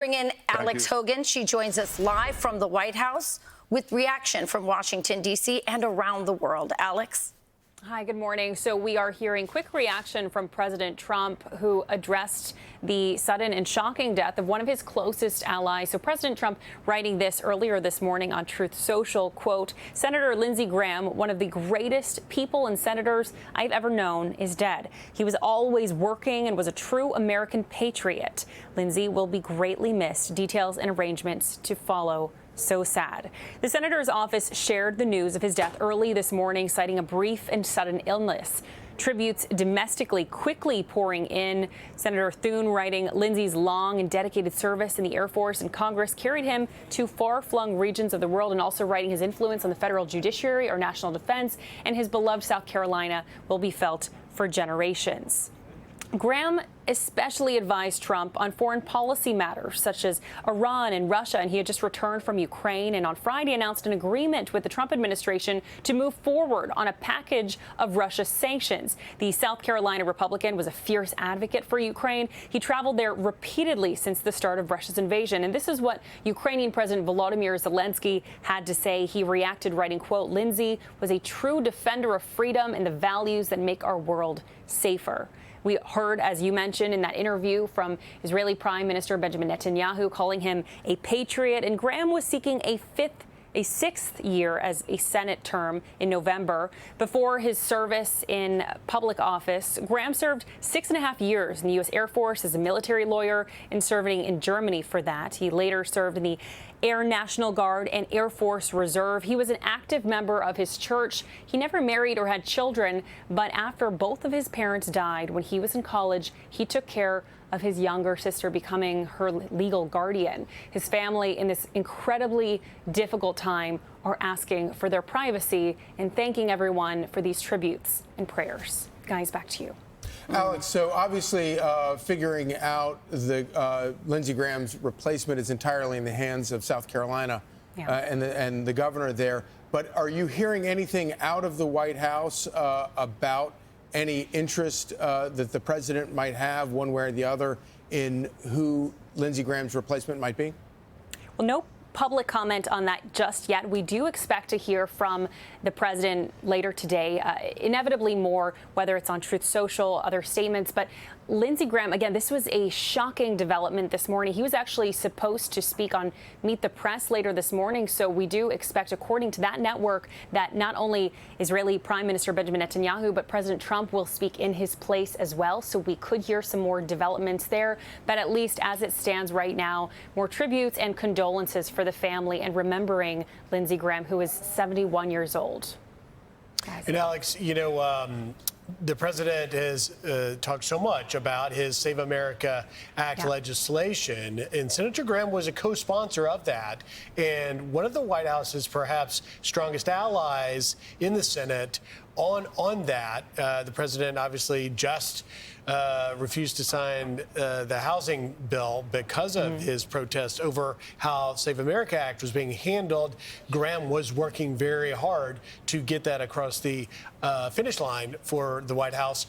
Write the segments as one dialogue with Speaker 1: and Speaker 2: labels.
Speaker 1: Bring in Alex Hogan. She joins us live from the White House with reaction from Washington, D.C. and around the world. Alex.
Speaker 2: Hi, good morning. So we are hearing quick reaction from President Trump, who addressed the sudden and shocking death of one of his closest allies. So President Trump writing this earlier this morning on Truth Social, quote, Senator Lindsey Graham, one of the greatest people and senators I've ever known, is dead. He was always working and was a true American patriot. Lindsey will be greatly missed. Details and arrangements to follow. So sad. The senator's office shared the news of his death early this morning, citing a brief and sudden illness. Tributes domestically quickly pouring in. Senator Thune writing, Lindsey's long and dedicated service in the Air Force and Congress carried him to far-flung regions of the world, and also writing his influence on the federal judiciary or national defense and his beloved South Carolina will be felt for generations. Graham especially advised Trump on foreign policy matters such as Iran and Russia, and he had just returned from Ukraine and on Friday announced an agreement with the Trump administration to move forward on a package of Russia sanctions. The South Carolina Republican was a fierce advocate for Ukraine. He traveled there repeatedly since the start of Russia's invasion, and this is what Ukrainian President Volodymyr Zelensky had to say. He reacted writing, quote, Lindsey was a true defender of freedom and the values that make our world safer. We heard, as you mentioned, in that interview from Israeli Prime Minister Benjamin Netanyahu calling him a patriot, and Graham was seeking a sixth year as a Senate term in November. Before his service in public office, Graham served 6.5 years in the U.S. Air Force as a military lawyer and serving in Germany for that. He later served in the Air National Guard and Air Force Reserve. He was an active member of his church. He never married or had children, but after both of his parents died when he was in college, he took care of his younger sister, becoming her legal guardian. His family, in this incredibly difficult time, are asking for their privacy and thanking everyone for these tributes and prayers. Guys, back to you.
Speaker 3: Alex, so obviously figuring out the Lindsey Graham's replacement is entirely in the hands of South Carolina and the governor there. But are you hearing anything out of the White House about any interest that the president might have one way or the other in who Lindsey Graham's replacement might be?
Speaker 2: Well, no public comment on that just yet. We do expect to hear from the president later today, inevitably more, whether it's on Truth Social, other statements. But Lindsey Graham, again, this was a shocking development this morning. He was actually supposed to speak on Meet the Press later this morning. So we do expect, according to that network, that not only Israeli Prime Minister Benjamin Netanyahu, but President Trump will speak in his place as well. So we could hear some more developments there. But at least as it stands right now, more tributes and condolences for the family and remembering Lindsey Graham, who is 71 years old. Guys.
Speaker 4: And Alex, you know, the president has talked so much about his Save America Act legislation, and Senator Graham was a co-sponsor of that. And one of the White House's perhaps strongest allies in the Senate on that, the president obviously just refused to sign the housing bill because of his protest over how Save America Act was being handled. Graham was working very hard to get that across the finish line for the White House.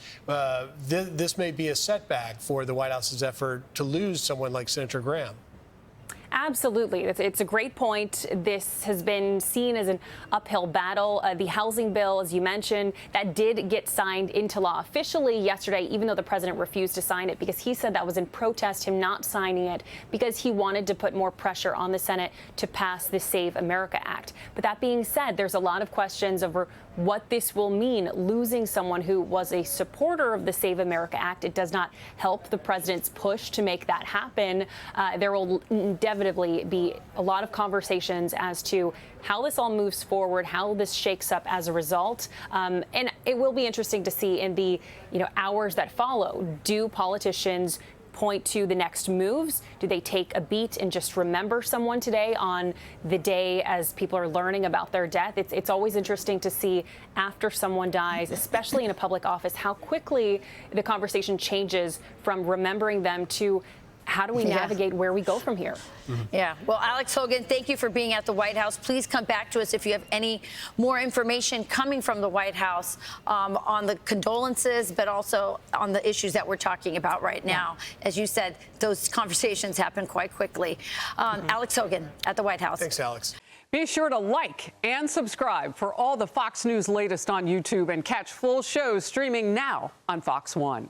Speaker 4: This may be a setback for the White House's effort to lose someone like Senator Graham.
Speaker 2: Absolutely. It's a great point. This has been seen as an uphill battle. The housing bill, as you mentioned, that did get signed into law officially yesterday, even though the president refused to sign it because he said that was in protest, him not signing it, because he wanted to put more pressure on the Senate to pass the Save America Act. But that being said, there's a lot of questions over what this will mean, losing someone who was a supporter of the Save America Act. It does not help the president's push to make that happen. There will inevitably be a lot of conversations as to how this all moves forward, how this shakes up as a result. And it will be interesting to see in the hours that follow. Do politicians point to the next moves? Do they take a beat and just remember someone today on the day as people are learning about their death? It's always interesting to see after someone dies, especially in a public office, how quickly the conversation changes from remembering them to how do we navigate where we go from here?
Speaker 1: Yeah. Well, Alex Hogan, thank you for being at the White House. Please come back to us if you have any more information coming from the White House on the condolences, but also on the issues that we're talking about right now. As you said, those conversations happen quite quickly. Alex Hogan at the White House.
Speaker 4: Thanks, Alex.
Speaker 5: Be sure to like and subscribe for all the Fox News latest on YouTube and catch full shows streaming now on Fox One.